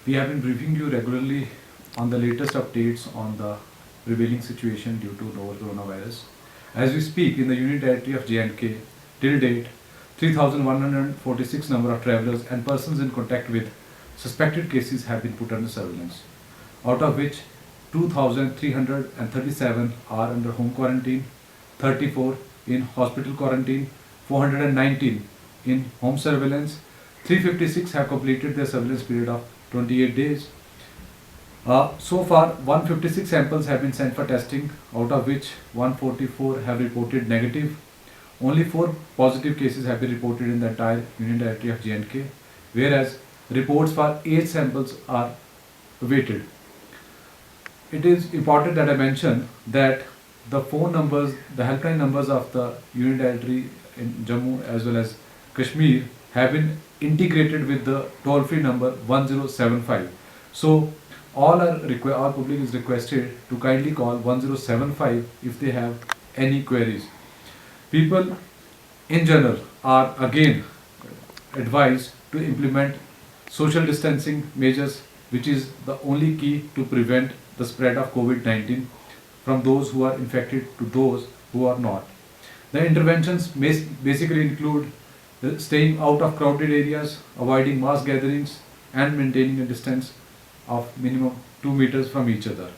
We have been briefing you regularly on the latest updates on the prevailing situation due to novel coronavirus. As we speak, in the Union Territory of J&K, till date, 3,146 number of travelers and persons in contact with suspected cases have been put under surveillance, out of which 2,337 are under home quarantine, 34 in hospital quarantine, 419 in home surveillance, 356 have completed their surveillance period of 28 days. So far, 156 samples have been sent for testing, out of which 144 have reported negative. Only 4 positive cases have been reported in the entire Union Territory of J&K, whereas reports for 8 samples are awaited. It is important that I mention that the phone numbers, the helpline numbers of the Union Territory in Jammu as well as Kashmir have been integrated with the toll-free number 1075. So all public is requested to kindly call 1075 if they have any queries. People in general are again advised to implement social distancing measures, which is the only key to prevent the spread of COVID-19 from those who are infected to those who are not. The interventions may basically include staying out of crowded areas, avoiding mass gatherings, and maintaining a distance of minimum 2 meters from each other.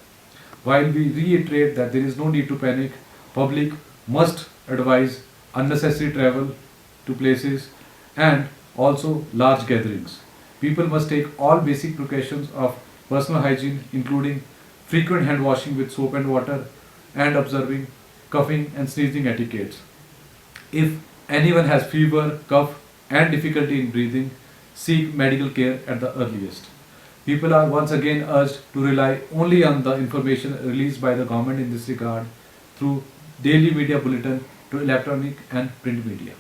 While we reiterate that there is no need to panic, public must advise unnecessary travel to places and also large gatherings. People must take all basic precautions of personal hygiene, including frequent hand washing with soap and water and observing coughing and sneezing etiquettes. If anyone has fever, cough, and difficulty in breathing, seek medical care at the earliest. People are once again urged to rely only on the information released by the government in this regard through daily media bulletin to electronic and print media.